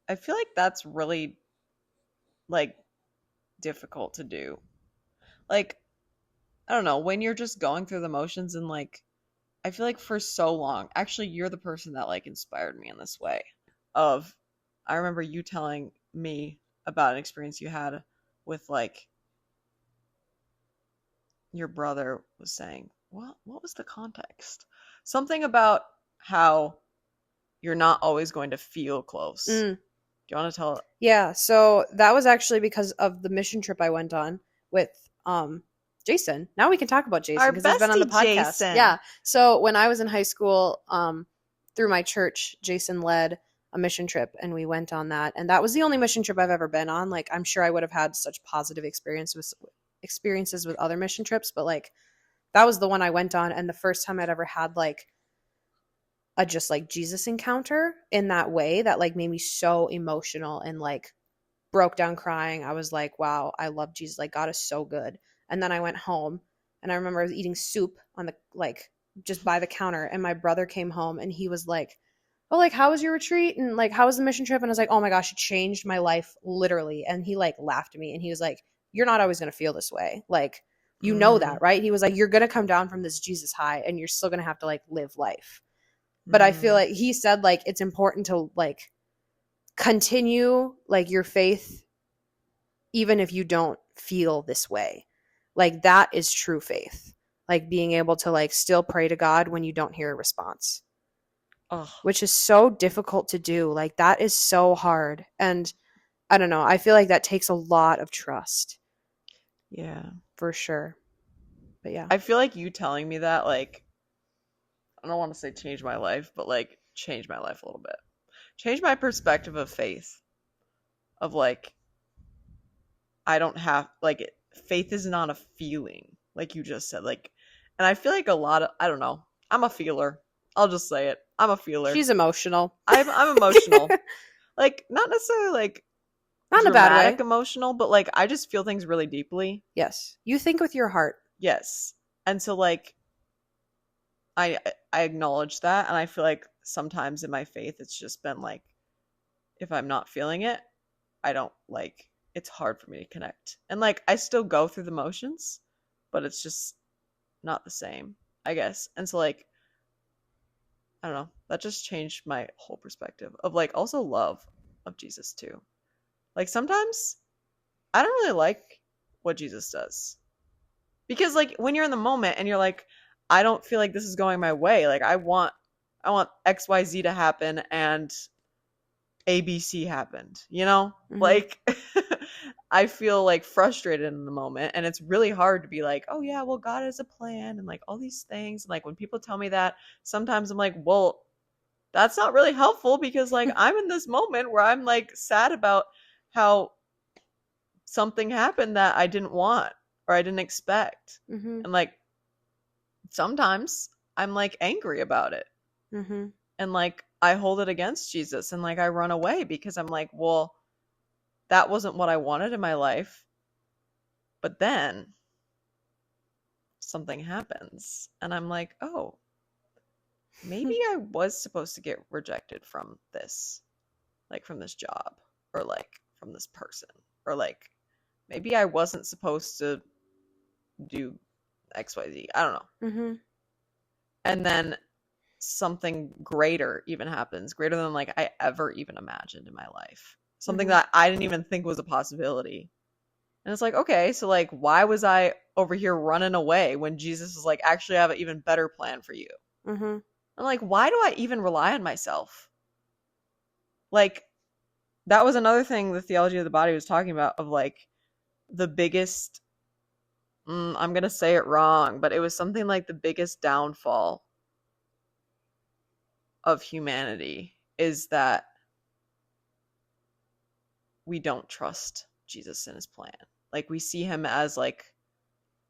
I feel like that's really like difficult to do. Like I don't know, when you're just going through the motions and like I feel like for so long, actually, you're the person that like inspired me in this way. Of, I remember you telling me about an experience you had with like your brother was saying. What was the context? Something about how you're not always going to feel close. Mm. Do you want to tell? Yeah, so that was actually because of the mission trip I went on with Jason. Now we can talk about Jason Our because he's been on the bestie podcast. Jason. Yeah. So when I was in high school, through my church, Jason led a mission trip and we went on that. And that was the only mission trip I've ever been on. Like, I'm sure I would have had such positive experiences with other mission trips, but like that was the one I went on, and the first time I'd ever had like a just like Jesus encounter in that way that like made me so emotional and like broke down crying. I was like, wow, I love Jesus. Like, God is so good. And then I went home and I remember I was eating soup on the like just by the counter, and my brother came home and he was like, oh, like, how was your retreat? And like, how was the mission trip? And I was like, oh my gosh, it changed my life literally. And he like laughed at me and he was like, you're not always going to feel this way. Like, you know that, right? He was like, you're going to come down from this Jesus high and you're still going to have to like live life. But I feel like he said like it's important to like continue like your faith even if you don't feel this way. Like, that is true faith. Like, being able to like still pray to God when you don't hear a response. Ugh. Which is so difficult to do. Like, that is so hard. And I don't know. I feel like that takes a lot of trust. Yeah. For sure. But yeah. I feel like you telling me that, like, I don't want to say change my life, but like change my life a little bit. Change my perspective of faith. Of like, I don't have, like, faith is not a feeling, like you just said. Like, and I feel like a lot of, I don't know, I'm a feeler. I'll just say it. I'm a feeler. She's emotional. I'm emotional. Like, not necessarily like not in a bad way. Emotional, but like I just feel things really deeply. Yes. You think with your heart. Yes. And so like I acknowledge that, and I feel like sometimes in my faith it's just been like, if I'm not feeling it, I don't like, it's hard for me to connect. And like I still go through the motions, but it's just not the same, I guess. And so like, I don't know, that just changed my whole perspective of like also love of Jesus too. Like sometimes I don't really like what Jesus does. Because like when you're in the moment and you're like, I don't feel like this is going my way. Like I want XYZ to happen and ABC happened, you know? Mhm. Like I feel like frustrated in the moment, and it's really hard to be like, oh yeah, well God has a plan and like all these things. And like when people tell me that, sometimes I'm like, well, that's not really helpful because like I'm in this moment where I'm like sad about how something happened that I didn't want or I didn't expect. Mm-hmm. And like sometimes I'm like angry about it. Mm-hmm. And like I hold it against Jesus and like I run away because I'm like, well, that wasn't what I wanted in my life. But then something happens and I'm like, oh, maybe I was supposed to get rejected from this, like from this job or like from this person, or like maybe I wasn't supposed to do XYZ. I don't know. Mm-hmm. And then something greater even happens, greater than like I ever even imagined in my life. Something Mhm. that I didn't even think was a possibility. And it's like, okay, so like why was I over here running away when Jesus is like, actually I have an even better plan for you? Mm-hmm. I'm like, why do I even rely on myself? Like, that was another thing the theology of the body was talking about, of like the biggest, I'm going to say it wrong, but it was something like the biggest downfall of humanity is that we don't trust Jesus and his plan. Like we see him as like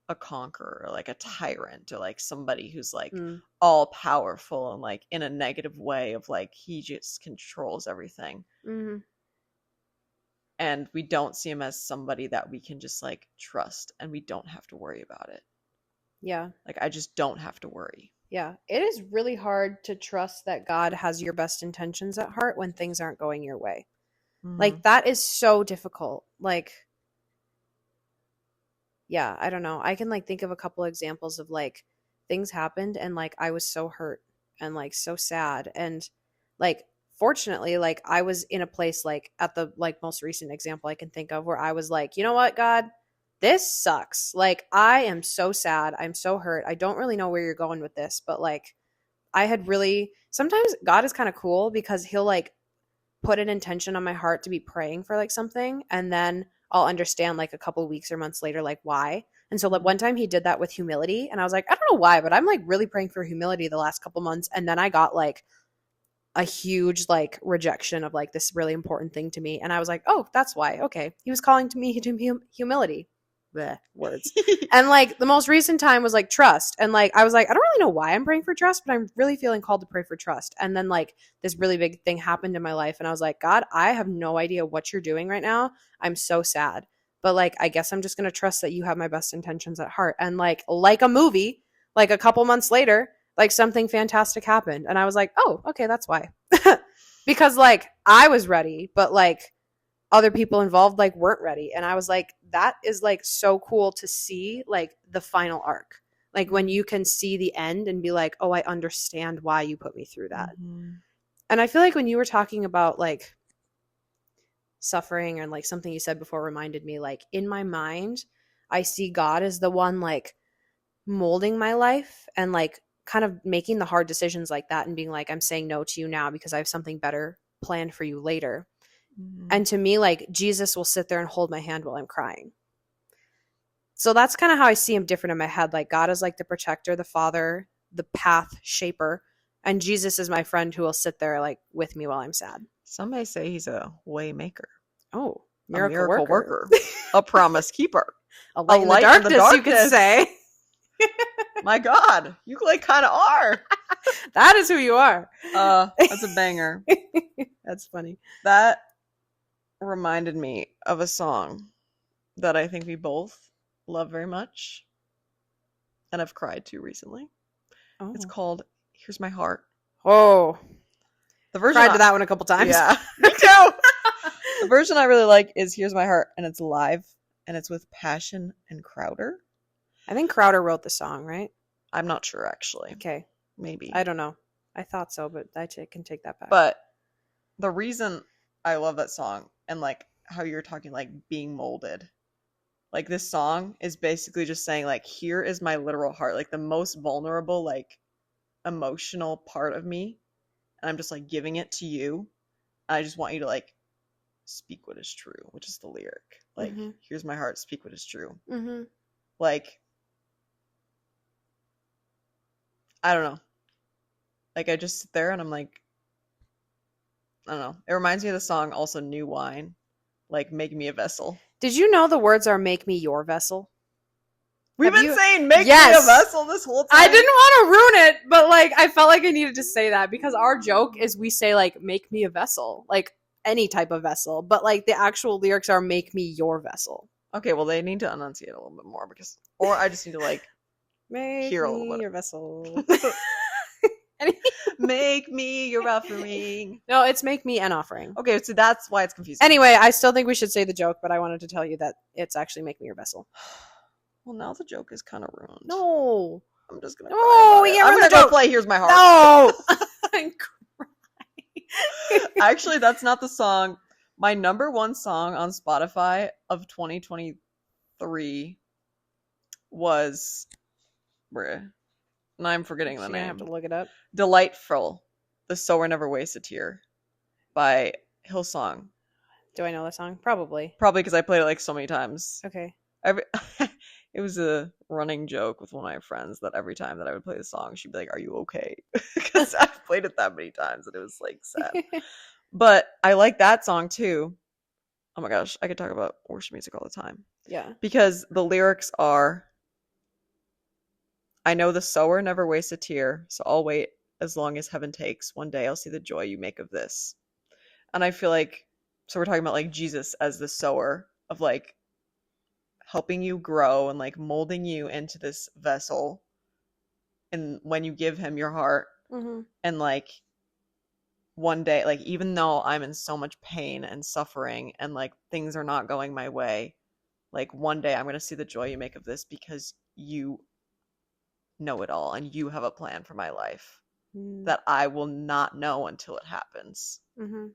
a conqueror, or like a tyrant, or like somebody who's like all powerful and like in a negative way of like he just controls everything. Mm-hmm. And we don't see him as somebody that we can just like trust and we don't have to worry about it. Yeah. Like I just don't have to worry. Yeah. It is really hard to trust that God has your best intentions at heart when things aren't going your way. Mm-hmm. Like that is so difficult. Like, yeah, I don't know. I can like think of a couple examples of like things happened and like I was so hurt and like so sad. And like fortunately, like I was in a place like at the like most recent example I can think of where I was like, you know what, God, this sucks. Like I am so sad. I'm so hurt. I don't really know where you're going with this, but like I had really sometimes God is kind of cool because he'll like put an intention on my heart to be praying for like something, and then I'll understand like a couple weeks or months later like why. And so like one time he did that with humility, and I was like, I don't know why, but I'm like really praying for humility the last couple months, and then I got like a huge like rejection of like this really important thing to me, and I was like, oh, that's why. Okay, he was calling to me to humility. Bleh, words. And like the most recent time was like trust, and like I was like, I don't really know why I'm praying for trust, but I'm really feeling called to pray for trust. And then like this really big thing happened in my life, and I was like, God, I have no idea what you're doing right now. I'm so sad, but like I guess I'm just gonna trust that you have my best intentions at heart. And like a movie, like a couple months later, like something fantastic happened, and I was like, oh, okay, that's why. Because like I was ready, but like other people involved like weren't ready, and I was like, that is like so cool to see like the final arc, like when you can see the end and be like, oh, I understand why you put me through that. And I feel like when you were talking about like suffering, and like something you said before reminded me, like in my mind I see God as the one like molding my life and like kind of making the hard decisions like that and being like, I'm saying no to you now because I have something better planned for you later. And to me, like Jesus will sit there and hold my hand while I'm crying. So that's kind of how I see him different in my head. Like God is like the protector, the father, the path shaper, and Jesus is my friend who will sit there like with me while I'm sad. Some may say he's a way maker. Oh, a miracle worker. A promise keeper. A light, in the darkness, you could say. My God, you like kind of are. That is who you are. That's a banger. That's funny. That reminded me of a song that I think we both love very much and I've cried to recently. Oh. It's called Here's My Heart. Oh. The version cried to that one a couple times. Yeah, me too. The version I really like is Here's My Heart, and it's live, and it's with Passion and Crowder. I think Crowder wrote the song, right? I'm not sure, actually. Okay. Maybe. I don't know. I thought so, but I can take that back. But the reason I love that song, and like how you're talking like being molded, like this song is basically just saying like, here is my literal heart, like the most vulnerable, like emotional part of me, and I'm just like giving it to you. I just want you to like speak what is true, which is the lyric. Like, here's my heart, speak what is true. Like, I don't know. Like, I just sit there and I'm like, I don't know. It reminds me of the song also New Wine, like Make Me a Vessel. Did you know the words are Make Me Your Vessel? We've been saying Make Me a Vessel this whole time. I didn't want to ruin it, but like I felt like I needed to say that because our joke is we say like Make Me a Vessel, like any type of vessel, but like the actual lyrics are Make Me Your Vessel. Okay, well they need to enunciate a little bit more because, or I just need to like hear a little bit. Your vessel. Make me your offering. No, it's Make Me an Offering. Okay, so that's why it's confusing. Anyway, I still think we should say the joke, but I wanted to tell you that it's actually Make Me Your Vessel. Well, now the joke is kind of ruined. No. I'm just going to I'm going to go play Here's My Heart. No. I'm crying. Actually, that's not the song. My number one song on Spotify of 2023 was... And I'm forgetting the name. I have to look it up. Delightful. The Sower Never Wastes a Tear by Hillsong. Do I know the song? Probably. Probably because I played it like so many times. Okay. It was a running joke with one of my friends that every time that I would play the song, she'd be like, "Are you okay?" Because I've played it that many times and it was like sad. But I like that song too. Oh my gosh, I could talk about worship music all the time. Yeah. Because the lyrics are, I know the sower never wastes a tear, so I'll wait as long as heaven takes. One day I'll see the joy you make of this. And I feel like, so we're talking about like Jesus as the sower of like helping you grow and like molding you into this vessel. And when you give him your heart, and like one day, like even though I'm in so much pain and suffering and like things are not going my way, like one day I'm going to see the joy you make of this because you know it all and you have a plan for my life that I will not know until it happens. Mm-hmm.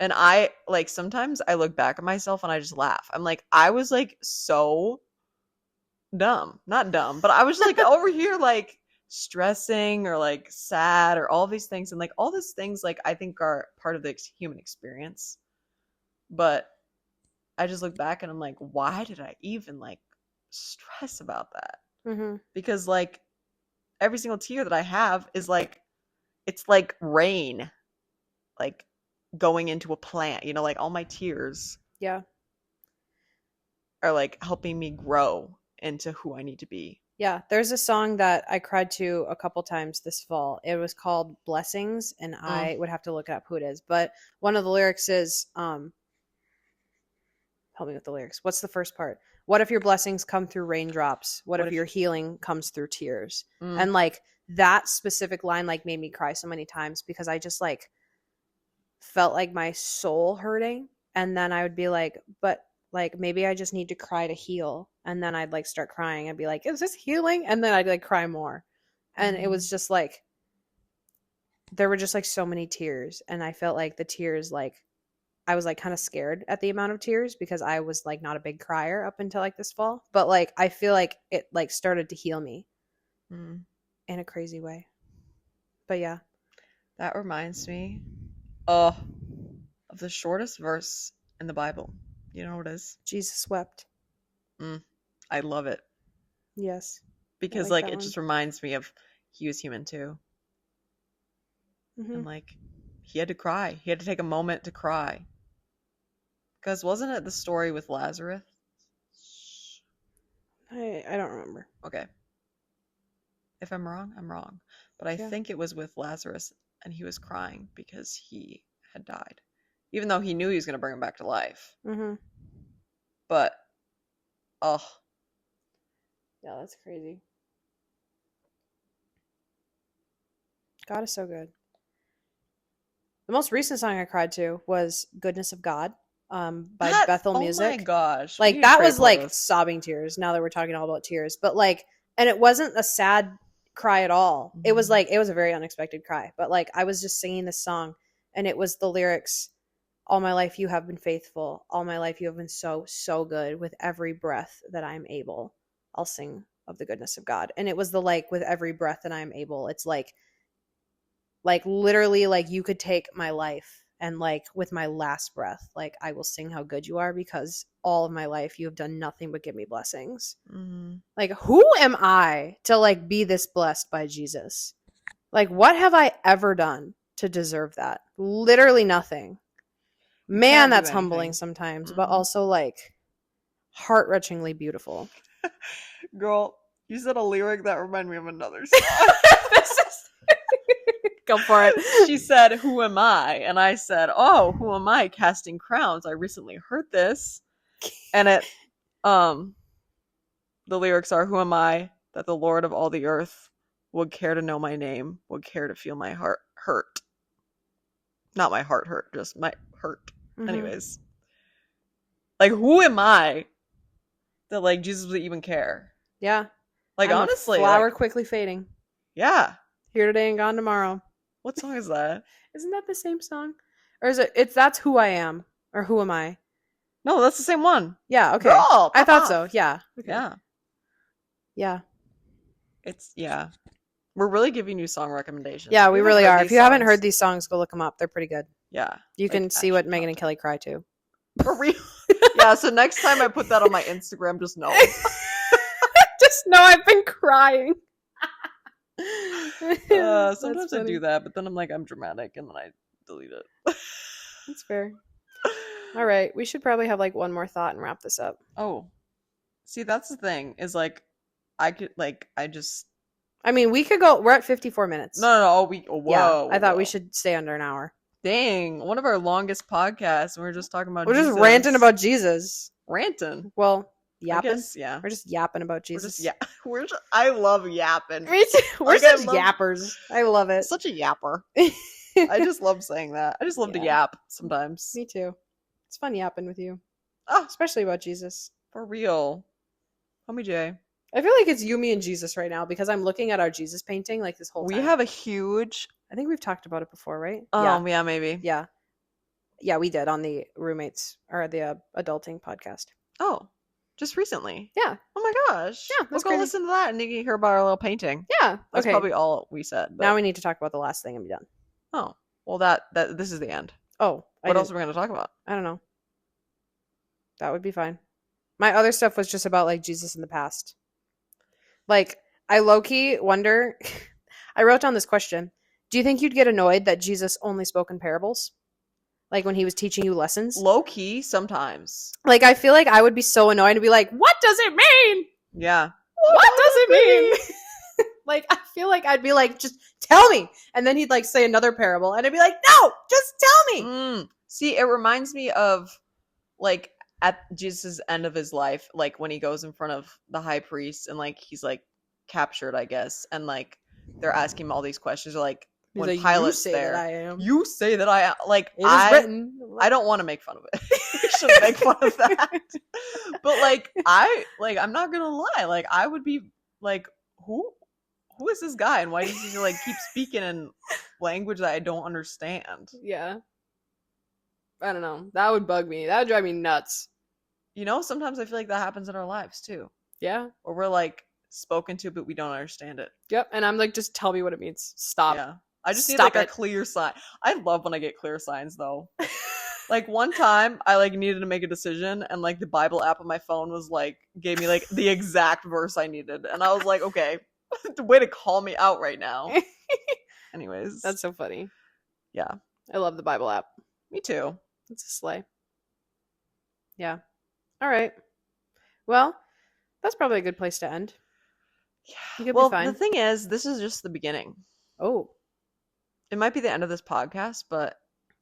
And I, like, sometimes I look back at myself and I just laugh. I'm like, I was, like, so dumb. Not dumb, but I was, like, over here, like, stressing or, like, sad or all these things. And, like, all these things, like, I think are part of the human experience. But I just look back and I'm like, why did I even, like, stress about that? Mm-hmm. Because, like, every single tear that I have is, like, it's like rain, like, going into a plant, you know, like all my tears are like helping me grow into who I need to be. Yeah, there's a song that I cried to a couple times this fall. It was called Blessings, and I would have to look up who it is, but one of the lyrics is help me with the lyrics. What's the first part? What if your blessings come through raindrops? What if your healing comes through tears? And like that specific line like made me cry so many times because I just like felt like my soul hurting, and then I would be like, but like maybe I just need to cry to heal, and then I'd like start crying and be like, is this healing? And then I'd like cry more, and it was just like there were just like so many tears, and I felt like the tears, like I was like kind of scared at the amount of tears because I was like not a big crier up until like this fall, but like I feel like it like started to heal me in a crazy way. But yeah, that reminds me of the shortest verse in the Bible. You know what it is? Jesus wept. I love it. Yes. Because like it just reminds me of he was human too. And like he had to cry. He had to take a moment to cry. Because wasn't it the story with Lazarus? I don't remember. Okay. If I'm wrong, I'm wrong. But I think it was with Lazarus, and he was crying because he had died. Even though he knew he was going to bring him back to life. But, oh. Yeah, that's crazy. God is so good. The most recent song I cried to was Goodness of God by Bethel Music. Oh my gosh. Like that was like sobbing tears now that we're talking all about tears. But like, and it wasn't a sad cry at all. It was like, it was a very unexpected cry. But like, I was just singing this song and it was the lyrics, all my life you have been faithful. All my life you have been so, so good. With every breath that I'm able, I'll sing of the goodness of God. And it was the like, with every breath that I'm able. It's like literally like you could take my life and like with my last breath, like I will sing how good you are because all of my life you have done nothing but give me blessings. Like who am I to like be this blessed by Jesus? Like what have I ever done to deserve that? Literally nothing. Man, that's humbling sometimes, but also like heart-wrenchingly beautiful. Girl, you said a lyric that reminded me of another song. Go for it. She said, who am I? And I said, oh, who am I casting crowns? I recently heard this. And it, the lyrics are, who am I that the Lord of all the earth would care to know my name, would care to feel my heart hurt. Not my heart hurt, just my hurt. Anyways. Like, who am I that, like, Jesus would even care? Yeah. Like, I'm honestly. A flower like, quickly fading. Yeah. Here today and gone tomorrow. What song is that? Isn't that the same song? Or is it, that's Who I Am. Or Who Am I? No, that's the same one. Yeah, okay. Girl, I thought so, yeah. Okay. Yeah. Yeah. It's, yeah. We're really giving you song recommendations. Yeah, we really are. If you haven't heard these songs, go look them up. They're pretty good. Yeah. You can see what Megan and Kelly cry to. For real. Yeah, so next time I put that on my Instagram, just know. Just know I've been crying. Sometimes I do that, but then I'm like, I'm dramatic, and then I delete it. That's fair. All right, we should probably have like one more thought and wrap this up. Oh, see, that's the thing, is like, I could, like, I mean, we could go, we're at 54 minutes. No, whoa. I thought we should stay under an hour. Dang, one of our longest podcasts, and we're just talking about We're just ranting about Jesus. Ranting? Well, yapping? Guess, yeah. We're just yapping about Jesus. I love yapping. Me too. We're such yappers. I love it. Such a yapper. I just love saying that. I just love to yap sometimes. Me too. It's fun yapping with you. Oh, especially about Jesus. For real. Homie Jay. I feel like it's you, me, and Jesus right now because I'm looking at our Jesus painting like this whole time. We have a huge. I think we've talked about it before, right? Yeah, maybe. Yeah. Yeah, we did on the roommates or the adulting podcast. Oh, just recently. Yeah. Oh my gosh. Yeah, Let's go listen to that and you can hear about our little painting. Yeah. That's okay. probably all we said. But... Now we need to talk about the last thing and be done. Oh, well, that this is the end. Oh, what else are we going to talk about? I don't know. That would be fine. My other stuff was just about like Jesus in the past. Like, I low-key wonder. I wrote down this question. Do you think you'd get annoyed that Jesus only spoke in parables? Like when he was teaching you lessons? Low-key, sometimes. Like, I feel like I would be so annoyed to be like, what does it mean? Yeah. What does it mean? Like, I feel like I'd be like, just tell me. And then he'd like say another parable. And I'd be like, no, just tell me. See, it reminds me of like at Jesus' end of his life, like when he goes in front of the high priest and like he's like captured, I guess. And like they're asking him all these questions. Like, he's when like, Pilate's you say there, that I am. You say that I am. Like, it is written. I don't want to make fun of it. We shouldn't make fun of that. But like, I'm not gonna lie. Like, I would be like, who is this guy, and why does he like keep speaking in language that I don't understand? Yeah. I don't know. That would bug me. That would drive me nuts. You know, sometimes I feel like that happens in our lives too. Yeah. Or we're like spoken to, but we don't understand it. Yep. And I'm like, just tell me what it means. Stop. Yeah. I just need like a clear sign. I love when I get clear signs though. Like one time I like needed to make a decision and like the Bible app on my phone was like, gave me like the exact verse I needed. And I was like, okay, the way to call me out right now. Anyways. That's so funny. Yeah. I love the Bible app. Me too. It's a sleigh. Yeah. All right. Well, that's probably a good place to end. Yeah. Well, the thing is, this is just the beginning. Oh. It might be the end of this podcast, but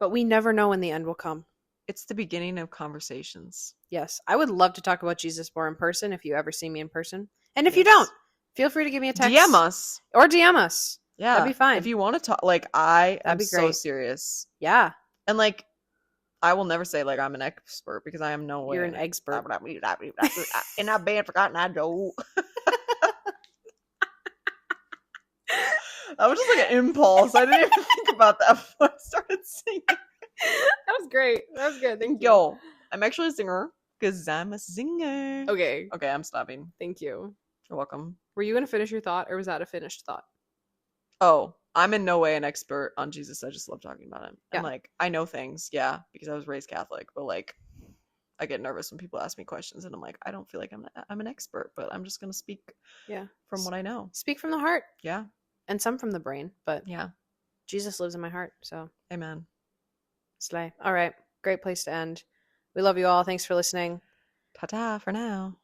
we never know when the end will come. It's the beginning of conversations. Yes. I would love to talk about Jesus more in person if you ever see me in person. And if you don't, feel free to give me a text. DM us. Or DM us. Yeah. That'd be fine. If you want to talk, like, I am so serious. Yeah. And, like, I will never say, like, I'm an expert because I am no way. You're an expert. And I've been forgotten, I do. That was just like an impulse. I didn't even think about that before I started singing. That was great. That was good. Thank you. Yo, I'm actually a singer because I'm a singer. Okay. Okay, I'm stopping. Thank you. You're welcome. Were you going to finish your thought or was that a finished thought? Oh, I'm in no way an expert on Jesus. I just love talking about him. Yeah. And like, I know things, yeah, because I was raised Catholic, but like, I get nervous when people ask me questions and I'm like, I don't feel like I'm an expert, but I'm just going to speak from what I know. Speak from the heart. Yeah. And some from the brain, but yeah, Jesus lives in my heart, so. Amen. Slay. All right. Great place to end. We love you all. Thanks for listening. Ta-ta for now.